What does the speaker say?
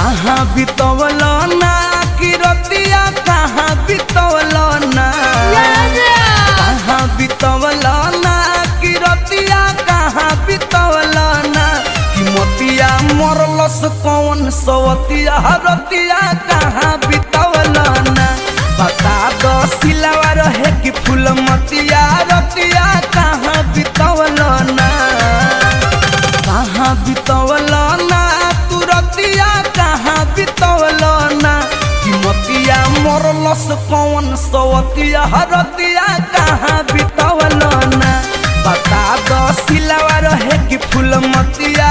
कहाँ बितवल ना कि रतिया कहाँ बितवल ना कहाँ बितवल ना कि रतिया कहाँ बितवल ना कि मोतिया मरलस कौन सवतिया रतिया कहाँ बितवल ना बता दो सिलावा रहे कि फूल मतिया रतिया कहाँ बितवल ना कहाँ बितवल ना तू रतिया कहाँ बितवल ना कि मतिया मरलस कौन सवतिया रतिया कहाँ बितवल ना बता दो सिलावा रहे कि फूल मतिया